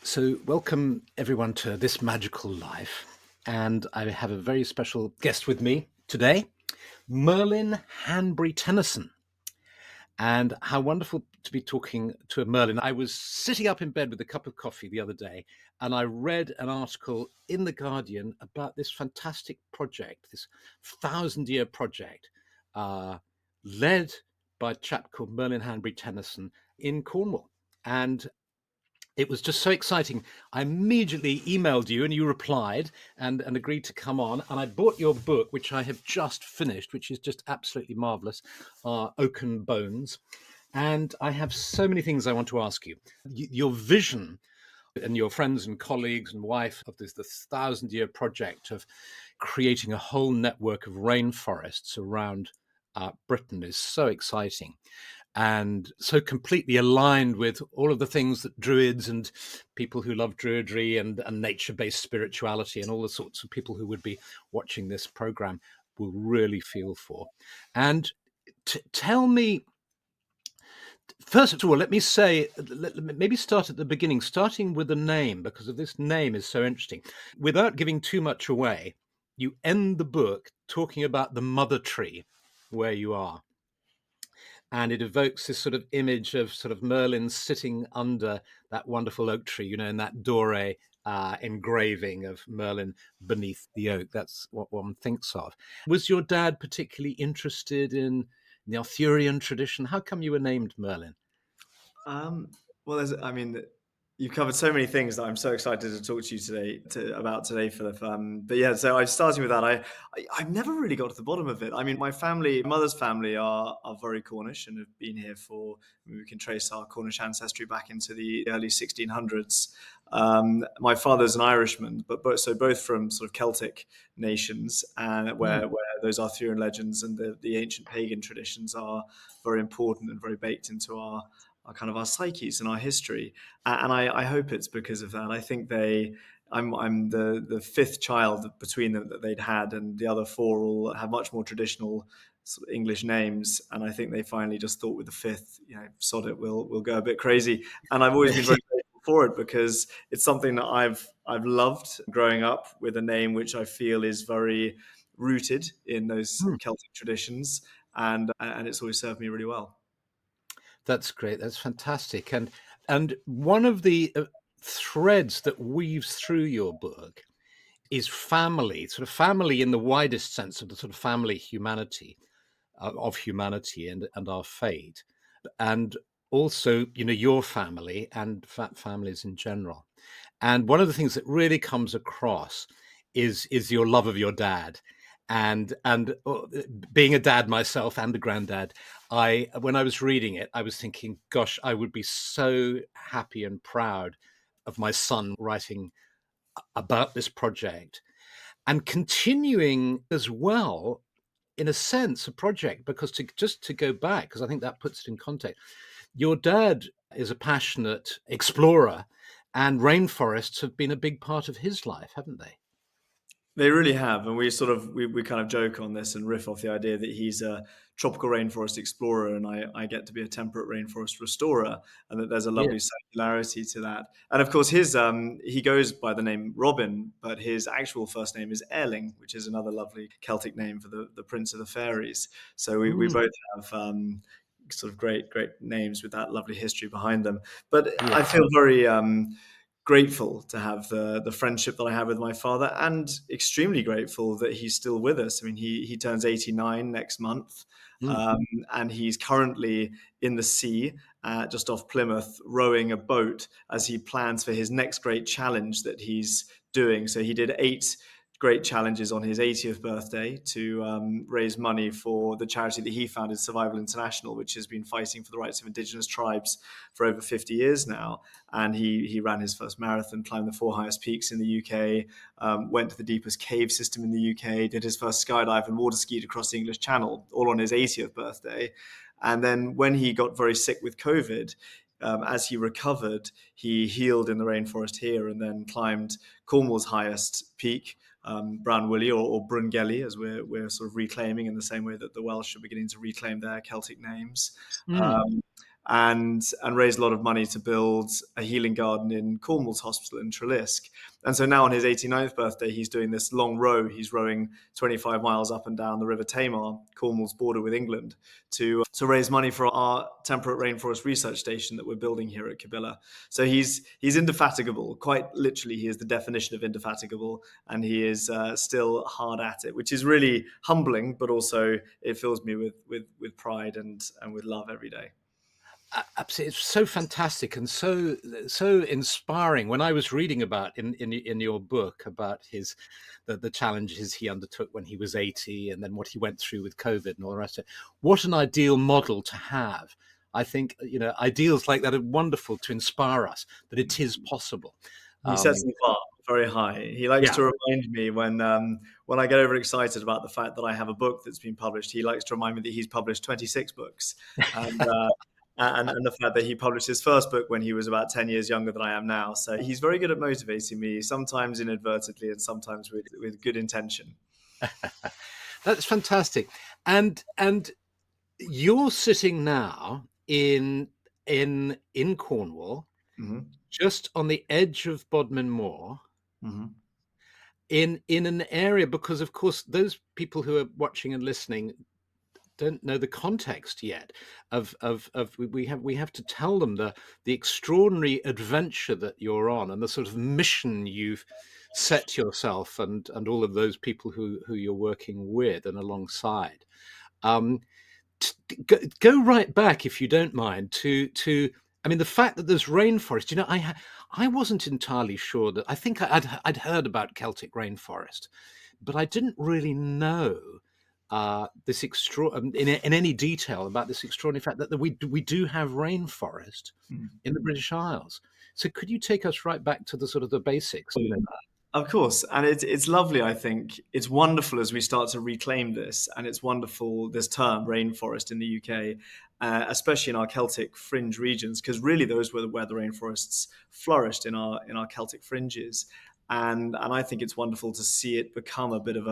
So, welcome everyone to This Magical Life. And I have a very special guest with me today, Merlin Hanbury-Tenison. And how wonderful to be talking to a Merlin. I was sitting up in bed with a cup of coffee the other day, and I read an article in The Guardian about this fantastic project, this 1,000-year project, led by a chap called Merlin Hanbury-Tenison in Cornwall. And it was just so exciting. I immediately emailed you and you replied and agreed to come on. And I bought your book, which I have just finished, which is just absolutely marvelous, Oaken Bones. And I have so many things I want to ask you. Your vision and your friends and colleagues and wife of this 1,000-year project of creating a whole network of rainforests around Britain is so exciting and so completely aligned with all of the things that druids and people who love druidry and nature-based spirituality and all the sorts of people who would be watching this program will really feel for. And tell me, first of all, let me say, maybe start at the beginning, starting with the name, because of this name is so interesting. Without giving too much away, you end the book talking about the mother tree where you are, and it evokes this sort of image of sort of Merlin sitting under that wonderful oak tree, in that doré engraving of Merlin beneath the oak. That's what one thinks of. Was your dad particularly interested in the Arthurian tradition? How come you were named Merlin? Um, well, you've covered so many things that I'm so excited to talk to you about today, Philip. But yeah, so I starting with that, I've never really got to the bottom of it. I mean, my mother's family are very Cornish and have been here for. We can trace our Cornish ancestry back into the early 1600s. My father's an Irishman, but both from sort of Celtic nations, and Mm. where those Arthurian legends and the ancient pagan traditions are very important and very baked into our kind of our psyches and our history. And I hope it's because of that. I think I'm the fifth child between them that they'd had, and the other four all have much more traditional sort of English names. And I think they finally just thought with the fifth, sod it, we'll go a bit crazy. And I've always been very grateful for it because it's something that I've loved growing up with a name which I feel is very rooted in those Mm. Celtic traditions, and it's always served me really well. That's great. That's fantastic. And one of the threads that weaves through your book is family, sort of family in the widest sense of the sort of family humanity of humanity and our fate, and also your family and families in general. And one of the things that really comes across is your love of your dad, and being a dad myself and a granddad, I when I was reading it, I was thinking, gosh, I would be so happy and proud of my son writing about this project and continuing as well, in a sense, a project, because to go back, because I think that puts it in context, your dad is a passionate explorer, and rainforests have been a big part of his life, haven't they? They really have, and we kind of joke on this and riff off the idea that he's a tropical rainforest explorer, and I get to be a temperate rainforest restorer, and that there's a Yeah. lovely circularity to that. And of course, he goes by the name Robin, but his actual first name is Erling, which is another lovely Celtic name for the prince of the fairies. So we Mm, both have sort of great names with that lovely history behind them. But yeah. I feel very grateful to have the friendship that I have with my father, and extremely grateful that he's still with us. I mean, he turns 89 next month, Mm. um, and he's currently in the sea, just off Plymouth, rowing a boat as he plans for his next great challenge that he's doing. So he did 8 great challenges on his 80th birthday to raise money for the charity that he founded, Survival International, which has been fighting for the rights of Indigenous tribes for over 50 years now. And he ran his first marathon, climbed the 4 highest peaks in the UK, went to the deepest cave system in the UK, did his first skydive and water skied across the English Channel, all on his 80th birthday. And then when he got very sick with COVID, as he recovered, he healed in the rainforest here and then climbed Cornwall's highest peak, Bran Willie or Brungelly, as we're sort of reclaiming in the same way that the Welsh are beginning to reclaim their Celtic names. Mm. Um, and raised a lot of money to build a healing garden in Cornwall's hospital in Treliske. And so now on his 89th birthday, he's doing this long row. He's rowing 25 miles up and down the River Tamar, Cornwall's border with England, to raise money for our temperate rainforest research station that we're building here at Kabila. So he's indefatigable. Quite literally, he is the definition of indefatigable, and he is still hard at it, which is really humbling, but also it fills me with pride and with love every day. Absolutely, it's so fantastic and so inspiring. When I was reading about in your book about the challenges he undertook when he was 80, and then what he went through with COVID and all the rest of it, what an ideal model to have. I think ideals like that are wonderful to inspire us that it is possible. He sets Um, the bar very high. He likes yeah. to remind me when I get overexcited about the fact that I have a book that's been published. He likes to remind me that he's published 26 books, and and the fact that he published his first book when he was about 10 years younger than I am now. So he's very good at motivating me, sometimes inadvertently and sometimes with good intention. That's fantastic. And you're sitting now in Cornwall, Hmm. just on the edge of Bodmin Moor, Hmm. in an area, because of course those people who are watching and listening don't know the context yet of we have to tell them the extraordinary adventure that you're on and the sort of mission you've set yourself and all of those people who you're working with and alongside. Um, go right back, if you don't mind, to I mean, the fact that there's rainforest. I wasn't entirely sure that. I think I'd heard about Celtic rainforest, but I didn't really know this in any detail about this extraordinary fact that we do have rainforest in the British Isles. So could you take us right back to the sort of the basics? Of course, and it's lovely. I think it's wonderful as we start to reclaim this, and it's wonderful this term rainforest in the UK, especially in our Celtic fringe regions, because really those were where the rainforests flourished in our Celtic fringes, and I think it's wonderful to see it become a bit of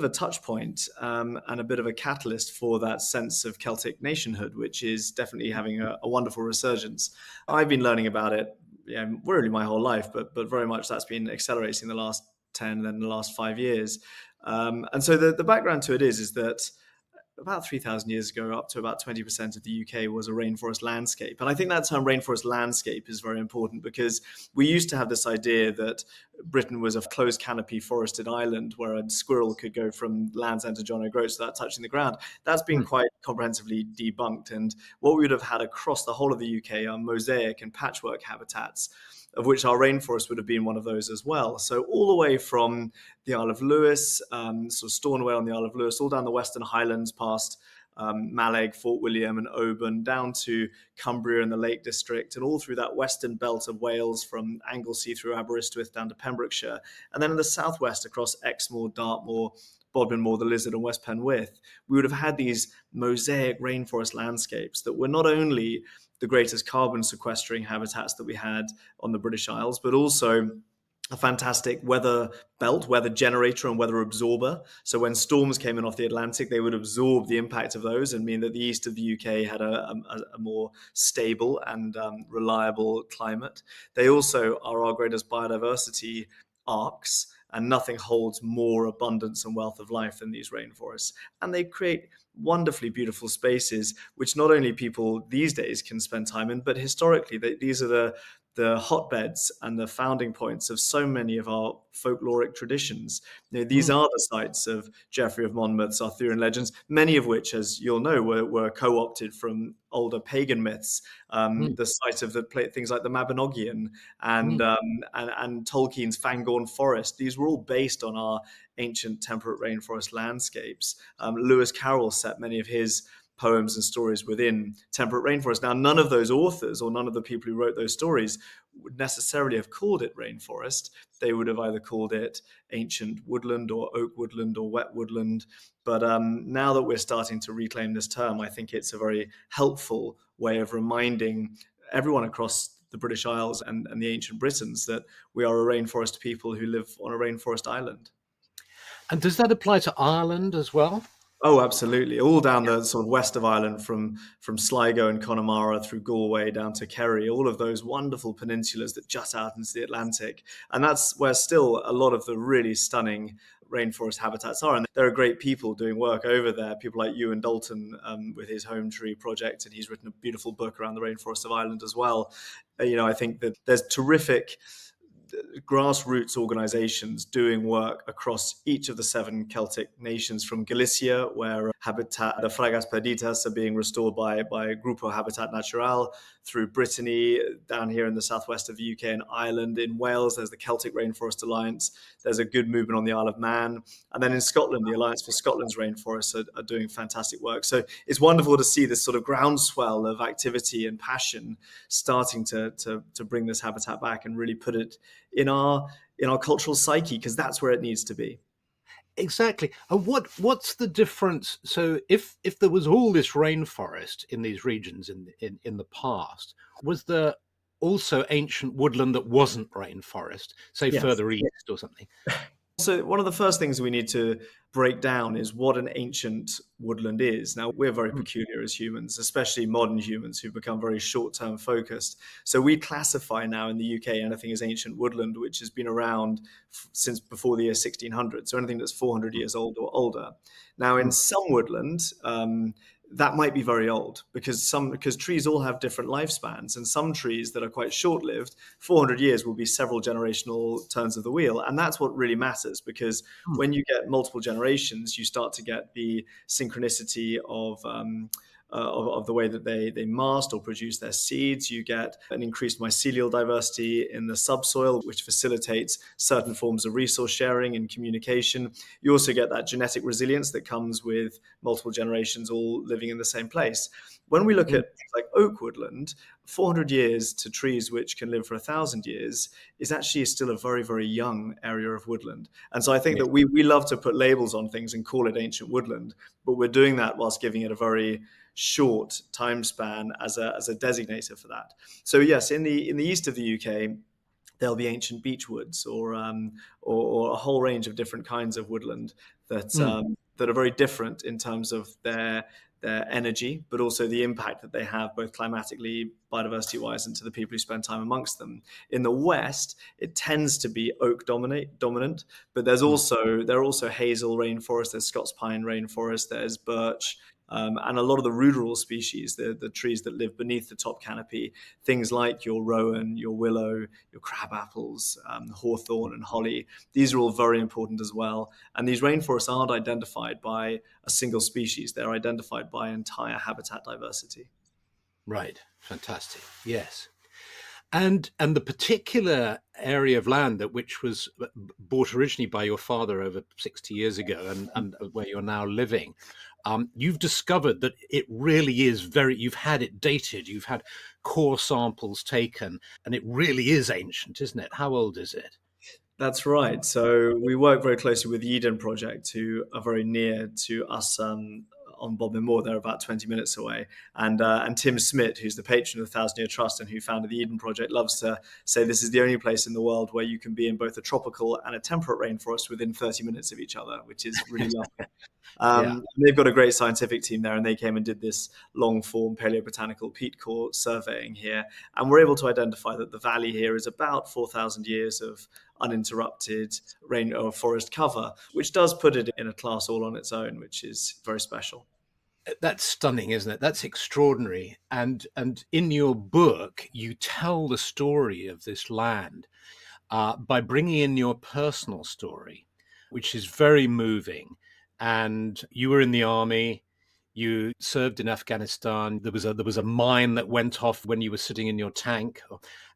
a touch point and a bit of a catalyst for that sense of Celtic nationhood, which is definitely having a wonderful resurgence. I've been learning about it, yeah, really my whole life, but very much that's been accelerating the last 10, then the last 5 years. And so the background to it is that about 3,000 years ago, up to about 20% of the UK was a rainforest landscape. And I think that term rainforest landscape is very important because we used to have this idea that Britain was a closed canopy forested island where a squirrel could go from Land's End to John O'Groats without touching the ground. That's been Mm, quite comprehensively debunked. And what we would have had across the whole of the UK are mosaic and patchwork habitats, of which our rainforest would have been one of those as well. So all the way from the Isle of Lewis, sort of Stornoway on the Isle of Lewis, all down the Western Highlands past Mallaig, Fort William and Oban, down to Cumbria and the Lake District, and all through that western belt of Wales from Anglesey through Aberystwyth down to Pembrokeshire. And then in the southwest across Exmoor, Dartmoor, Bodmin Moor, the Lizard, and West Penwith, we would have had these mosaic rainforest landscapes that were not only the greatest carbon sequestering habitats that we had on the British Isles, but also a fantastic weather belt, weather generator, and weather absorber. So when storms came in off the Atlantic, they would absorb the impact of those and mean that the east of the UK had a more stable and reliable climate. They also are our greatest biodiversity arcs, and nothing holds more abundance and wealth of life than these rainforests. And they create wonderfully beautiful spaces, which not only people these days can spend time in, but historically, these are the hotbeds and the founding points of so many of our folkloric traditions. These mm, are the sites of Geoffrey of Monmouth's Arthurian legends, many of which, as you'll know, were co-opted from older pagan myths. mm, The site of things like the Mabinogion and, mm, and Tolkien's Fangorn Forest. These were all based on our ancient temperate rainforest landscapes. Lewis Carroll set many of his poems and stories within temperate rainforest. Now, none of those authors or none of the people who wrote those stories would necessarily have called it rainforest. They would have either called it ancient woodland or oak woodland or wet woodland. But now that we're starting to reclaim this term, I think it's a very helpful way of reminding everyone across the British Isles and the ancient Britons that we are a rainforest people who live on a rainforest island. and does that apply to Ireland as well? Oh, absolutely. All down the sort of west of Ireland, from Sligo and Connemara through Galway down to Kerry, all of those wonderful peninsulas that jut out into the Atlantic. And that's where still a lot of the really stunning rainforest habitats are. And there are great people doing work over there, people like Ewan Dalton with his Home Tree project, and he's written a beautiful book around the rainforest of Ireland as well. I think that there's terrific grassroots organizations doing work across each of the seven Celtic nations, from Galicia, where habitat, the Fragas Perditas, are being restored by Grupo Habitat Natural, through Brittany, down here in the southwest of the UK and Ireland. In Wales, there's the Celtic Rainforest Alliance. There's a good movement on the Isle of Man. And then in Scotland, the Alliance for Scotland's Rainforests are doing fantastic work. So it's wonderful to see this sort of groundswell of activity and passion starting to bring this habitat back and really put it in our cultural psyche, because that's where it needs to be. Exactly. And what's the difference? So if there was all this rainforest in these regions in the past, was there also ancient woodland that wasn't rainforest, say Yes. further east or something? So one of the first things we need to break down is what an ancient woodland is. Now, we're very Mm, peculiar as humans, especially modern humans who've become very short-term focused. So we classify now in the UK anything as ancient woodland, which has been around since before the year 1600. So anything that's 400 years old or older. Now, in mm, some woodland, that might be very old, because trees all have different lifespans, and some trees that are quite short-lived, 400 years will be several generational turns of the wheel. And that's what really matters, because mm, when you get multiple generations, you start to get the synchronicity of the way that they mast or produce their seeds. You get an increased mycelial diversity in the subsoil, which facilitates certain forms of resource sharing and communication. You also get that genetic resilience that comes with multiple generations all living in the same place. When we look mm. at things like oak woodland, 400 years to trees which can live for 1,000 years is actually still a very, very young area of woodland. And so I think Yes. that we love to put labels on things and call it ancient woodland, but we're doing that whilst giving it a very short time span as a designator for that. So yes, in the east of the UK, there'll be ancient beech woods, or a whole range of different kinds of woodland Mm, that are very different in terms of their energy, but also the impact that they have both climatically, biodiversity wise, and to the people who spend time amongst them. In the West, it tends to be oak dominant, but mm. there are also hazel rainforest, there's Scots pine rainforest, there's birch, and a lot of the ruderal species, the trees that live beneath the top canopy, things like your rowan, your willow, your crab apples, hawthorn, and holly. These are all very important as well. And these rainforests aren't identified by a single species, they're identified by entire habitat diversity. Right. Fantastic. Yes. And the particular area of land that which was bought originally by your father over 60 years ago, and where you're now living, you've discovered that it really is very, you've had it dated, you've had core samples taken, and it really is ancient, isn't it? How old is it? That's right. So we work very closely with the Eden Project, who are very near to us on Bodmin Moor. They're about 20 minutes away. And Tim Smith, who's the patron of the Thousand Year Trust and who founded the Eden Project, loves to say this is the only place in the world where you can be in both a tropical and a temperate rainforest within 30 minutes of each other, which is really lovely. Yeah. They've got a great scientific team there, and they came and did this long form paleobotanical peat core surveying here. And we're able to identify that the valley here is about 4,000 years of uninterrupted rain or forest cover, which does put it in a class all on its own, which is very special. That's stunning, isn't it? That's extraordinary. And in your book, you tell the story of this land by bringing in your personal story, which is very moving. And you were in the army, you served in Afghanistan. There was a mine that went off when you were sitting in your tank,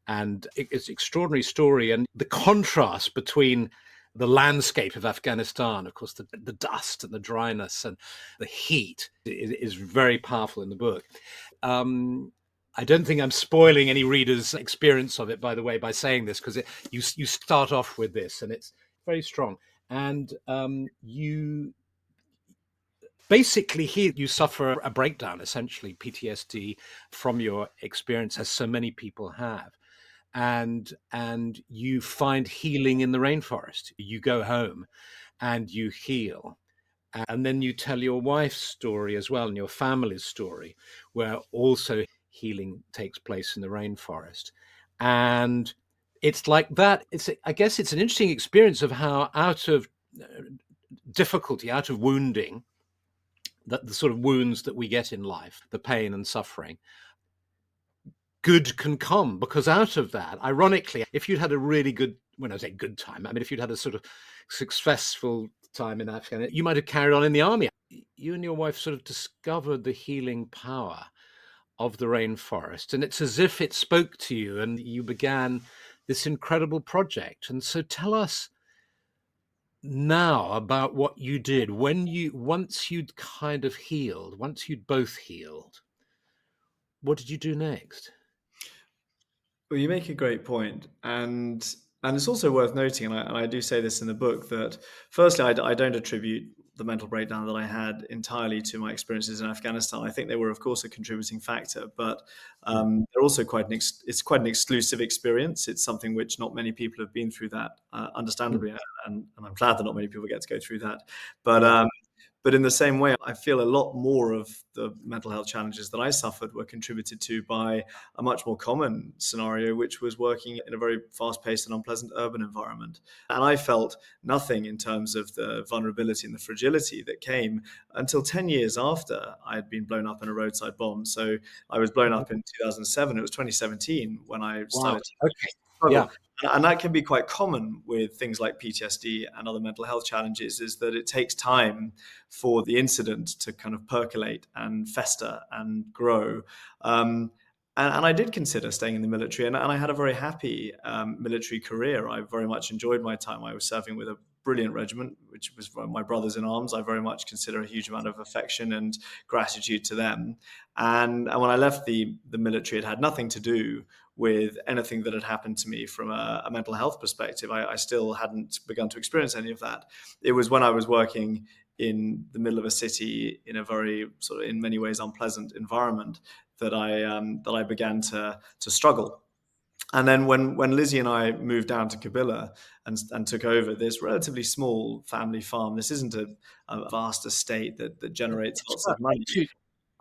and it's an extraordinary story. And the contrast between the landscape of Afghanistan, of course, the dust and the dryness and the heat is very powerful in the book. Um, I don't think I'm spoiling any reader's experience of it, by the way, by saying this, because you start off with this, and it's very strong. And you basically here you suffer a breakdown, essentially PTSD from your experience, as so many people have, and you find healing in the rainforest. You go home and you heal, And then you tell your wife's story as well, and your family's story, where also healing takes place in the rainforest. And it's like that. I guess it's an interesting experience of how out of difficulty, out of wounding, that the sort of wounds that we get in life, the pain and suffering, good can come, because out of that, ironically, if you'd had a really good, when I say good time, I mean, if you'd had a sort of successful time in Afghanistan, you might have carried on in the army. You and your wife sort of discovered the healing power of the rainforest, and it's as if it spoke to you and you began this incredible project. And so tell us now about what you did once you'd kind of healed, once you'd both healed. What did you do next? Well, you make a great point, and it's also worth noting, and I do say this in the book, that firstly, I don't attribute the mental breakdown that I had entirely to my experiences in Afghanistan. I think they were, of course, a contributing factor, but Mm, they're also it's quite an exclusive experience. It's something which not many people have been through that, mm, understandably, and I'm glad that not many people get to go through that. But yeah. but in the same way, I feel a lot more of the mental health challenges that I suffered were contributed to by a much more common scenario, which was working in a very fast paced and unpleasant urban environment. And I felt nothing in terms of the vulnerability and the fragility that came until 10 years after I had been blown up in a roadside bomb. So I was blown up in 2007. It was 2017 when I Wow. started to Okay. Yeah. struggle. And that can be quite common with things like PTSD and other mental health challenges, is that it takes time for the incident to kind of percolate and fester and grow. And I did consider staying in the military, and I had a very happy military career. I very much enjoyed my time. I was serving with a brilliant regiment, which was my brothers in arms. I very much consider a huge amount of affection and gratitude to them. And when I left the military, it had nothing to do with anything that had happened to me from a mental health perspective. I still hadn't begun to experience any of that. It was when I was working in the middle of a city in a very sort of, in many ways, unpleasant environment that I began to struggle. And then when Lizzie and I moved down to Kabila and took over this relatively small family farm, this isn't a vast estate that generates It's lots about of money.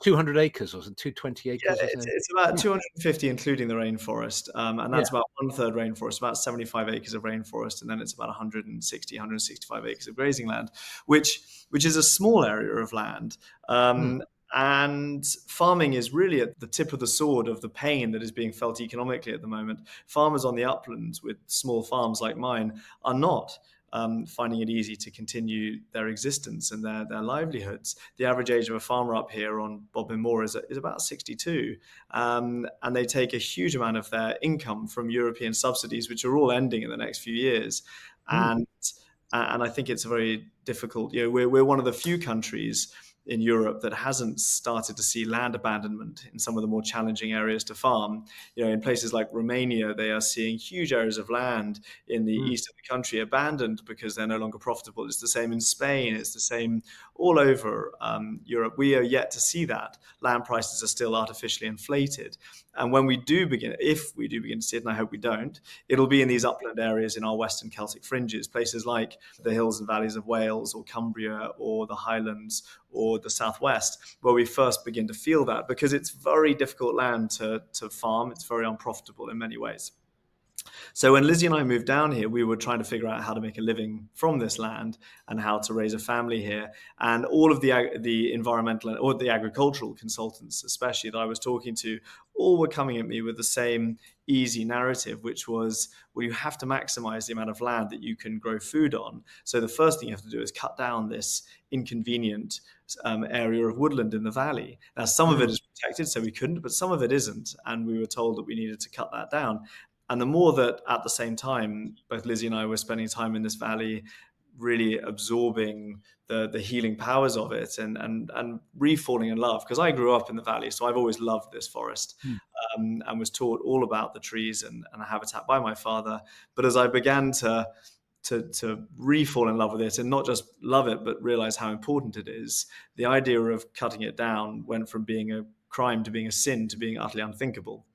200 acres, or 220 Yeah, acres or something. it's about Yeah. 250, including the rainforest, and Yeah. that's about one third rainforest, about 75 acres of rainforest, and then it's about 160, 165 acres of grazing land, which is a small area of land. Mm, And farming is really at the tip of the sword of the pain that is being felt economically at the moment. Farmers on the uplands with small farms like mine are not finding it easy to continue their existence and their livelihoods. The average age of a farmer up here on Bodmin Moor is about 62. And they take a huge amount of their income from European subsidies, which are all ending in the next few years. mm, And I think it's a very difficult, we're one of the few countries in Europe that hasn't started to see land abandonment in some of the more challenging areas to farm. In places like Romania, they are seeing huge areas of land in the mm, east of the country abandoned because they're no longer profitable. It's the same in Spain. It's the same all over Europe. We are yet to see that. Land prices are still artificially inflated. And when we do begin, if we do begin to see it, and I hope we don't, it'll be in these upland areas in our Western Celtic fringes, places like the hills and valleys of Wales or Cumbria or the Highlands or the Southwest, where we first begin to feel that, because it's very difficult land to farm. It's very unprofitable in many ways. So when Lizzie and I moved down here, we were trying to figure out how to make a living from this land and how to raise a family here. And all of the environmental or the agricultural consultants, especially that I was talking to, all were coming at me with the same easy narrative, which was, well, you have to maximize the amount of land that you can grow food on. So the first thing you have to do is cut down this inconvenient area of woodland in the valley. Now, some of it mm, is protected, so we couldn't, but some of it isn't. And we were told that we needed to cut that down. And the more that at the same time, both Lizzie and I were spending time in this valley, really absorbing the healing powers of it and re-falling in love. Because I grew up in the valley, so I've always loved this forest, mm, and was taught all about the trees and habitat by my father. But as I began to re-fall in love with it, and not just love it, but realize how important it is, the idea of cutting it down went from being a crime to being a sin to being utterly unthinkable.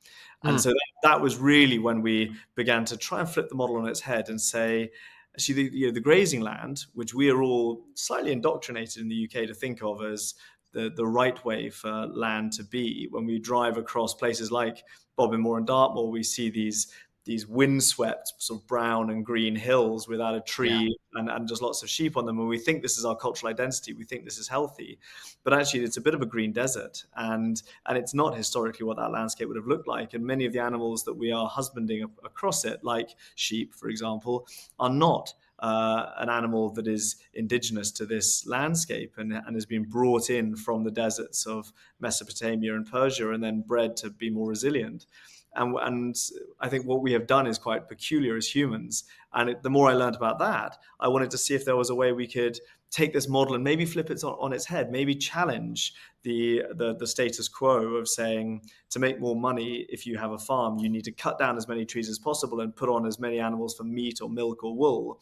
And mm, so that was really when we began to try and flip the model on its head and say, Actually, the grazing land, which we are all slightly indoctrinated in the UK to think of as the right way for land to be. When we drive across places like Bobbin Moor and Dartmoor, we see these windswept sort of brown and green hills without a Yeah. tree and just lots of sheep on them. And we think this is our cultural identity. We think this is healthy. But actually, it's a bit of a green desert. And it's not historically what that landscape would have looked like. And many of the animals that we are husbanding across it, like sheep, for example, are not an animal that is indigenous to this landscape and has been brought in from the deserts of Mesopotamia and Persia and then bred to be more resilient. And I think what we have done is quite peculiar as humans. And the more I learned about that, I wanted to see if there was a way we could take this model and maybe flip it on its head, maybe challenge the status quo of saying to make more money, if you have a farm, you need to cut down as many trees as possible and put on as many animals for meat or milk or wool,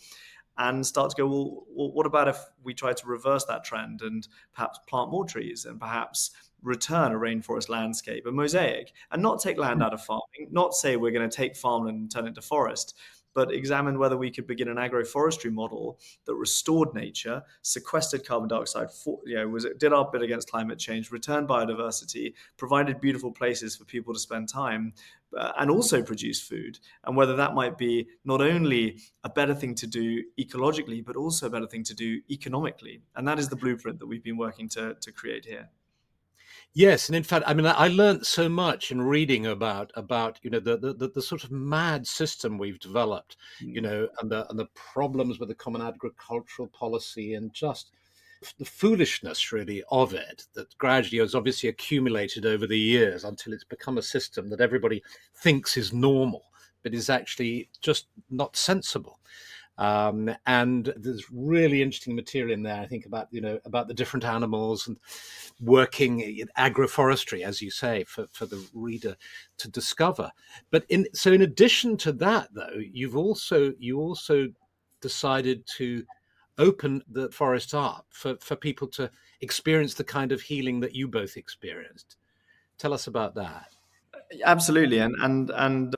and start to go, well, what about if we try to reverse that trend and perhaps plant more trees and perhaps return a rainforest landscape, a mosaic, and not take land out of farming, not say we're going to take farmland and turn it into forest, but examine whether we could begin an agroforestry model that restored nature, sequestered carbon dioxide, did our bit against climate change, returned biodiversity, provided beautiful places for people to spend time, and also produce food. And whether that might be not only a better thing to do ecologically, but also a better thing to do economically. And that is the blueprint that we've been working to create here. Yes, and in fact, I mean, I learned so much in reading about the sort of mad system we've developed, Mm. and the problems with the common agricultural policy, and just the foolishness really of it that gradually has obviously accumulated over the years until it's become a system that everybody thinks is normal, but is actually just not sensible. And there's really interesting material in there, I think, about the different animals and working in agroforestry, as you say, for the reader to discover. But in addition to that, though, you also decided to open the forest up for people to experience the kind of healing that you both experienced. Tell us about that. Absolutely, and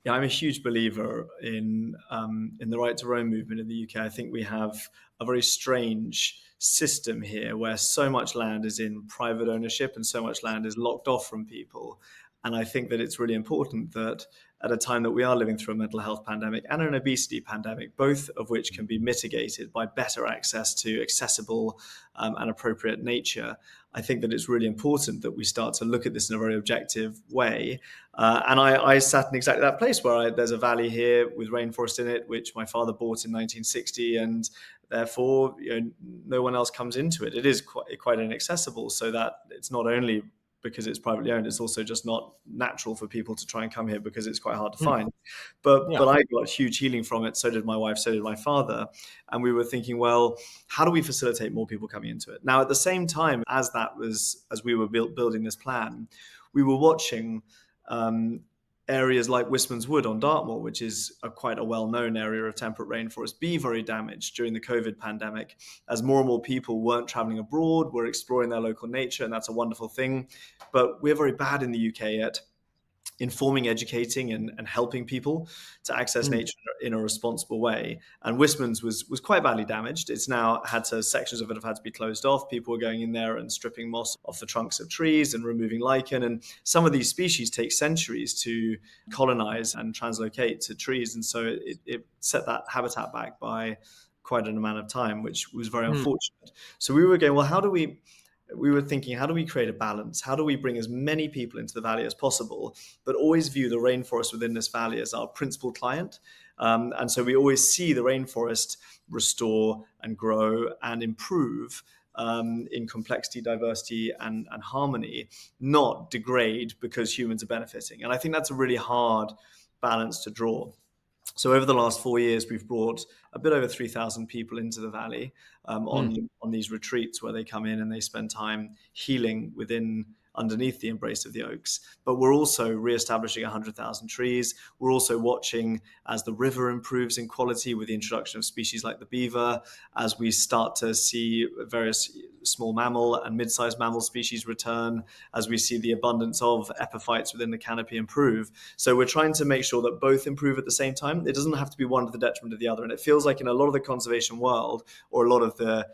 yeah, I'm a huge believer in the right to roam movement in the UK. I think we have a very strange system here where so much land is in private ownership and so much land is locked off from people. And I think that it's really important that at a time that we are living through a mental health pandemic and an obesity pandemic, both of which can be mitigated by better access to accessible and appropriate nature, I think that it's really important that we start to look at this in a very objective way. And I sat in exactly that place where there's a valley here with rainforest in it, which my father bought in 1960, and therefore no one else comes into it. It is quite inaccessible, so that it's not only because it's privately owned, it's also just not natural for people to try and come here because it's quite hard to Hmm. find. But Yeah. but I got huge healing from it. So did my wife. So did my father. And we were thinking, well, how do we facilitate more people coming into it? Now, at the same time as we were building this plan, we were watching areas like Wistman's Wood on Dartmoor, which is quite a well-known area of temperate rainforest, be very damaged during the COVID pandemic. As more and more people weren't traveling abroad, were exploring their local nature, and that's a wonderful thing. But we're very bad in the UK at informing, educating, and helping people to access Hmm. nature in a responsible way. And Wistman's was quite badly damaged. It's now sections of it have had to be closed off. People were going in there and stripping moss off the trunks of trees and removing lichen. And some of these species take centuries to colonize and translocate to trees. And so it set that habitat back by quite an amount of time, which was very Hmm. unfortunate. So we were going, well, we were thinking, how do we create a balance? How do we bring as many people into the valley as possible, but always view the rainforest within this valley as our principal client? And so we always see the rainforest restore and grow and improve in complexity, diversity, and harmony, not degrade because humans are benefiting. And I think that's a really hard balance to draw. So over the last 4 years, we've brought a bit over 3,000 people into the valley Hmm. on these retreats where they come in and they spend time healing within underneath the embrace of the oaks. But we're also re-establishing 100,000 trees. We're also watching as the river improves in quality with the introduction of species like the beaver, as we start to see various small mammal and mid-sized mammal species return, as we see the abundance of epiphytes within the canopy improve. So we're trying to make sure that both improve at the same time. It doesn't have to be one to the detriment of the other. And it feels like in a lot of the conservation world, or a lot of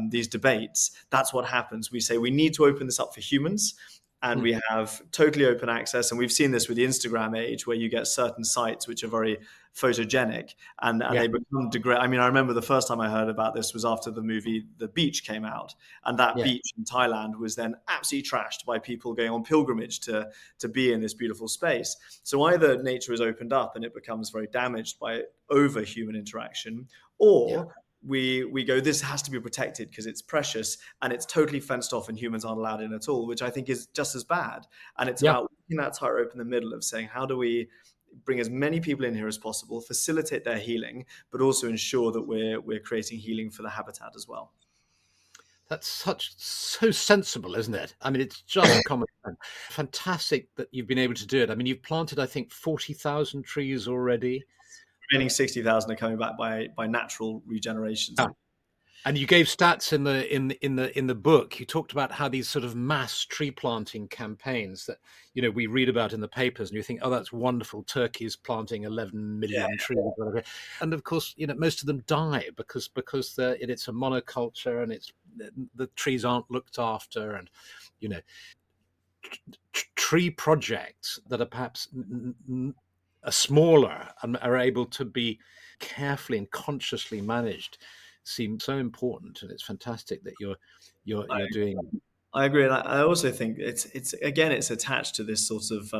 these debates, that's what happens. We say we need to open this up for humans, and we have totally open access. And we've seen this with the Instagram age, where you get certain sites which are very photogenic, and Yeah, they become I mean, I remember the first time I heard about this was after the movie The Beach came out, and that yeah, beach in Thailand was then absolutely trashed by people going on pilgrimage to be in this beautiful space. So either nature is opened up and it becomes very damaged by over human interaction, yeah, or we go, this has to be protected because it's precious and it's totally fenced off and humans aren't allowed in at all, which I think is just as bad. And it's yeah. about walking that tightrope in the middle of saying, how do we bring as many people in here as possible, facilitate their healing, but also ensure that we're creating healing for the habitat as well. That's so sensible, isn't it? I mean, it's just common sense. Fantastic that you've been able to do it. I mean, you've planted, I think, 40,000 trees already. Remaining 60,000 are coming back by natural regeneration. Yeah. And you gave stats in the book. You talked about how these sort of mass tree planting campaigns that we read about in the papers, and you think, oh, that's wonderful. Turkey's planting 11 Yeah, million trees, whatever. And of course, most of them die because it's a monoculture and the trees aren't looked after, and you know tree projects that are perhaps are smaller and are able to be carefully and consciously managed seem so important, and it's fantastic that you're doing. I agree, and I also think it's again it's attached to this sort of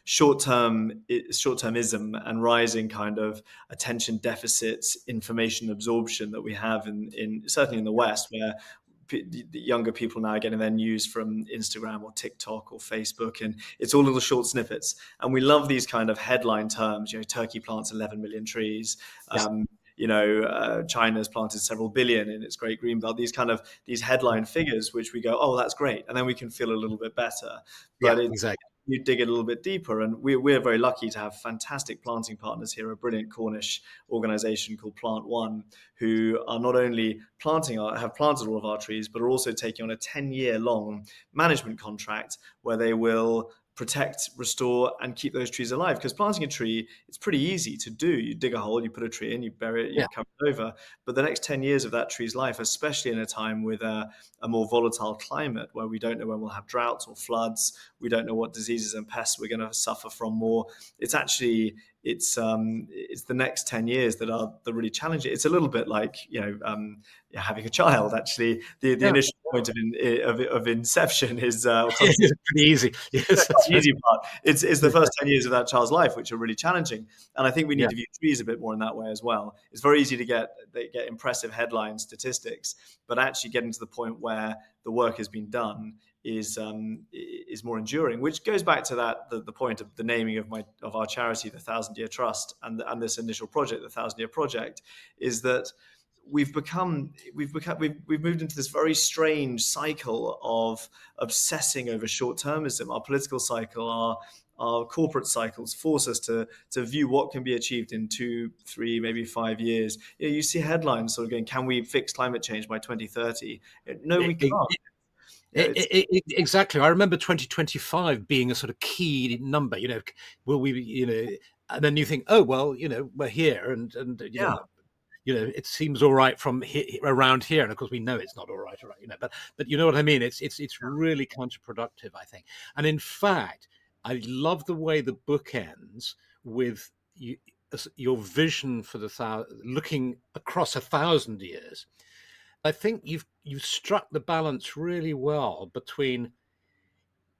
short termism and rising kind of attention deficits, information absorption that we have in certainly in the West, where the younger people now are getting their news from Instagram or TikTok or Facebook, and it's all little short snippets. And we love these kind of headline terms. Turkey plants 11 million trees. Yeah, China's planted several billion in its Great Green Belt. These headline figures, which we go, oh, that's great, and then we can feel a little bit better. yeah, But it's exactly. you dig it a little bit deeper, and we're very lucky to have fantastic planting partners here. A brilliant Cornish organisation called Plant One, who are not only have planted all of our trees, but are also taking on a 10-year long management contract where they will protect, restore, and keep those trees alive. Because planting a tree, it's pretty easy to do. You dig a hole, you put a tree in, you bury it, you Yeah, cover it over. But the next 10 years of that tree's life, especially in a time with a more volatile climate where we don't know when we'll have droughts or floods, we don't know what diseases and pests we're going to suffer from more. It's actually it's the next 10 years that are the really challenging. It's a little bit like having a child. Actually, the yeah. initial point of inception is It's pretty easy. Yes, the that's right. easy part. It's the first 10 years of that child's life which are really challenging, and I think we need Yeah, to view trees a bit more in that way as well. It's very easy to get impressive headline statistics, but actually getting to the point where the work has been done is more enduring, which goes back to the point of the naming of our charity, the Thousand Year Trust, and this initial project, the Thousand Year Project, is that we've moved into this very strange cycle of obsessing over short-termism. Our political cycle, our corporate cycles force us to view what can be achieved in 2, 3, maybe 5 years. You see headlines sort of going, "Can we fix climate change by 2030?" No, we it, it, can't. It's exactly. I remember 2025 being a sort of key number. Will we? And then you think, oh well, we're here, and yeah, it seems all right from around here, and of course we know it's not all right, but you know what I mean. It's really counterproductive, I think. And in fact, I love the way the book ends with your vision for looking across 1,000 years. I think you've struck the balance really well between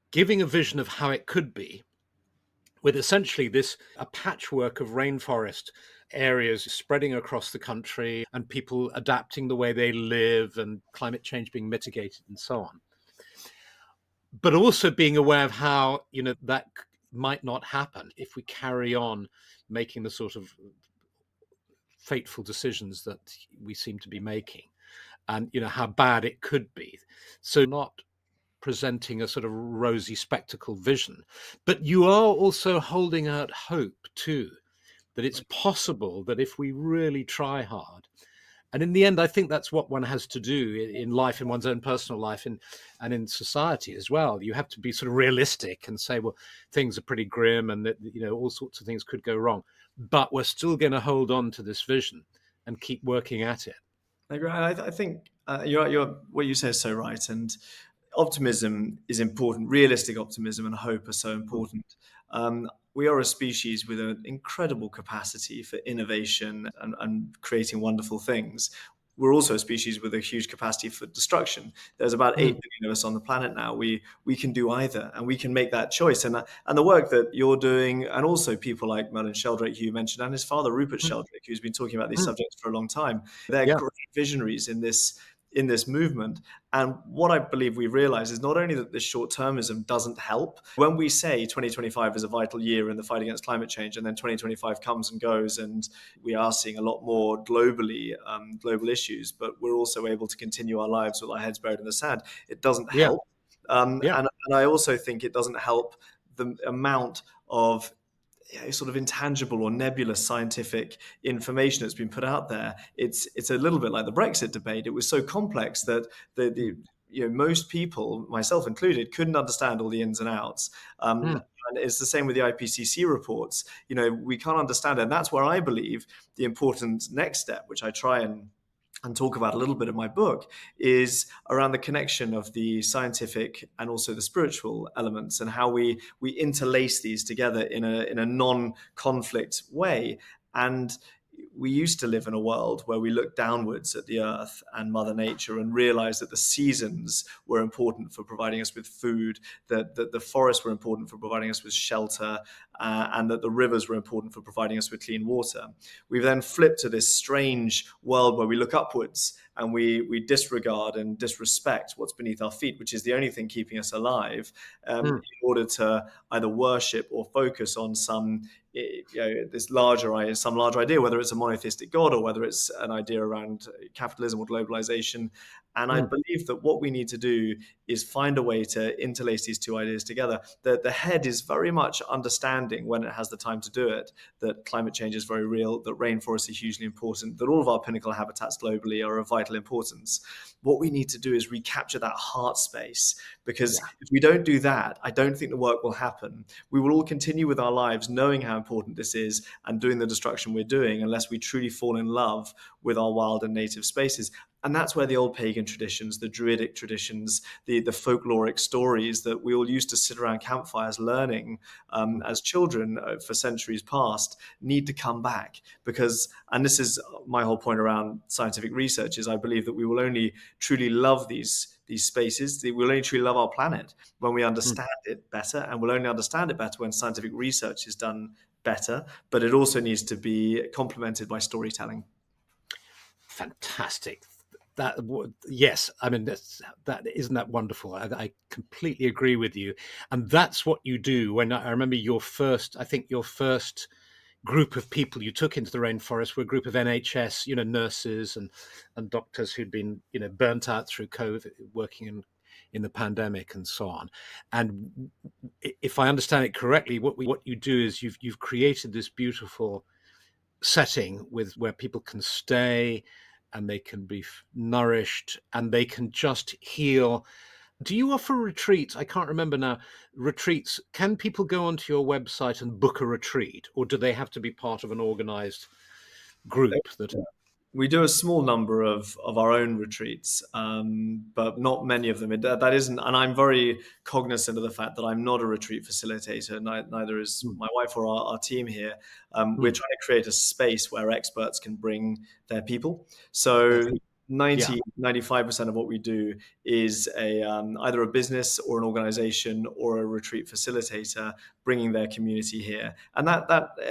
giving a vision of how it could be, with essentially this a patchwork of rainforest areas spreading across the country and people adapting the way they live and climate change being mitigated and so on, but also being aware of how that might not happen if we carry on making the sort of fateful decisions that we seem to be making, and how bad it could be. So not presenting a sort of rosy spectacle vision, but you are also holding out hope too, that it's possible that if we really try hard, and in the end, I think that's what one has to do in life, in one's own personal life, and in society as well. You have to be sort of realistic and say, well, things are pretty grim, and that all sorts of things could go wrong, but we're still going to hold on to this vision and keep working at it. I think what you say is so right, and optimism is important. Realistic optimism and hope are so Mm, important. We are a species with an incredible capacity for innovation and creating wonderful things. We're also a species with a huge capacity for destruction. There's about 8 mm, billion of us on the planet now. We can do either, and we can make that choice. And the work that you're doing, and also people like Merlin Sheldrake, who you mentioned, and his father Rupert mm, Sheldrake, who's been talking about these mm. subjects for a long time, they're Yeah, great visionaries in this movement. And what I believe we realize is not only that this short termism doesn't help. When we say 2025 is a vital year in the fight against climate change, and then 2025 comes and goes, and we are seeing a lot more globally, global issues, but we're also able to continue our lives with our heads buried in the sand, it doesn't yeah, help. yeah. And I also think it doesn't help the amount of sort of intangible or nebulous scientific information that's been put out there. It's a little bit like the Brexit debate. It was so complex that Mm, the most people, myself included, couldn't understand all the ins and outs. mm, And it's the same with the IPCC reports. We can't understand it. And that's where I believe the important next step, which I try and talk about a little bit in my book, is around the connection of the scientific and also the spiritual elements, and how we interlace these together in a non-conflict way. And we used to live in a world where we looked downwards at the earth and Mother Nature and realized that the seasons were important for providing us with food, that the forests were important for providing us with shelter, and that the rivers were important for providing us with clean water. We've then flipped to this strange world where we look upwards and we disregard and disrespect what's beneath our feet, which is the only thing keeping us alive, in mm, order to either worship or focus on this some larger idea, whether it's a monotheistic god or whether it's an idea around capitalism or globalization. And I mm, believe that what we need to do is find a way to interlace these two ideas together. The head is very much understanding, when it has the time to do it, that climate change is very real, that rainforests are hugely important, that all of our pinnacle habitats globally are of vital importance. What we need to do is recapture that heart space, because yeah. if we don't do that, I don't think the work will happen. We will all continue with our lives knowing how important this is and doing the destruction we're doing, unless we truly fall in love with our wild and native spaces. And that's where the old pagan traditions, the druidic traditions, the folkloric stories that we all used to sit around campfires learning as children for centuries past, need to come back. Because, and this is my whole point around scientific research, is I believe that we will only truly love these spaces, we'll only truly love our planet when we Mm. understand it better, and we'll only understand it better when scientific research is done better. But it also needs to be complemented by storytelling. Fantastic. Yes, I mean that isn't that wonderful. I completely agree with you, and that's what you do. When I remember I think your first group of people you took into the rainforest were a group of NHS, nurses and doctors who'd been, burnt out through COVID, working in the pandemic and so on. And if I understand it correctly, what you do is you've created this beautiful setting with where people can stay and they can be nourished and they can just heal. Do you offer retreats? I can't remember now. Retreats, can people go onto your website and book a retreat, or do they have to be part of an organized group that? We do a small number of our own retreats, but not many of them. That isn't, and I'm very cognizant of the fact that I'm not a retreat facilitator. Neither is Mm, my wife or our team here. We're mm, trying to create a space where experts can bring their people. So okay. Yeah. 95% of what we do is either a business or an organization or a retreat facilitator bringing their community here. And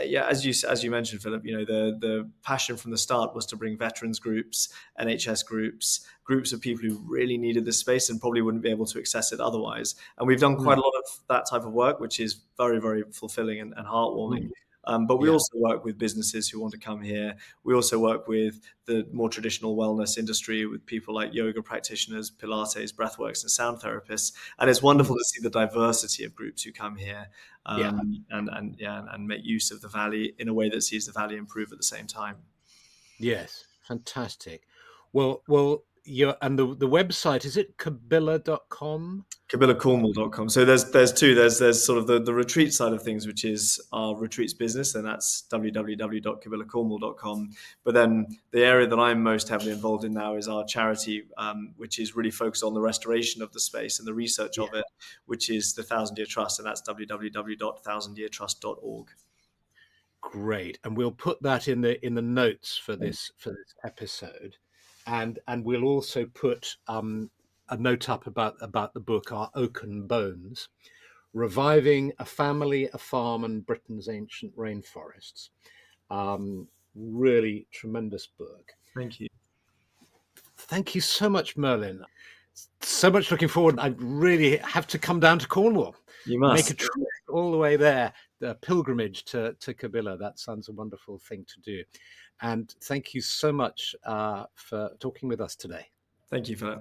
yeah, as you mentioned, Philip, the passion from the start was to bring veterans groups, NHS groups of people who really needed this space and probably wouldn't be able to access it otherwise. And we've done Mm, quite a lot of that type of work, which is very, very fulfilling and heartwarming. mm, But we Yeah. also work with businesses who want to come here. We also work with the more traditional wellness industry, with people like yoga practitioners, Pilates, breathworks, and sound therapists. And it's Mm. wonderful to see the diversity of groups who come here, Yeah. and make use of the valley in a way that sees the valley improve at the same time. Yes. Fantastic. Well, and the website, is it kabila.com? KabilaCornwall.com. So there's two. There's sort of the retreat side of things, which is our retreats business, and that's www.kabilacornwall.com. But then the area that I'm most heavily involved in now is our charity, which is really focused on the restoration of the space and the research Yeah. of it, which is the Thousand Year Trust, and that's www.thousandyeartrust.org. Great. And we'll put that in the notes for this episode. And we'll also put a note up about the book, Our Oaken Bones, Reviving a Family, a Farm, and Britain's Ancient Rainforests. Really tremendous book. Thank you. Thank you so much, Merlin. So much looking forward. I really have to come down to Cornwall, You make a must. trip all the way there, the pilgrimage to Kabila. That sounds a wonderful thing to do. And thank you so much for talking with us today. Thank you, Philip.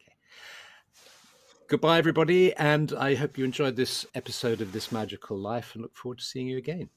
Okay. Goodbye, everybody. And I hope you enjoyed this episode of This Magical Life and look forward to seeing you again.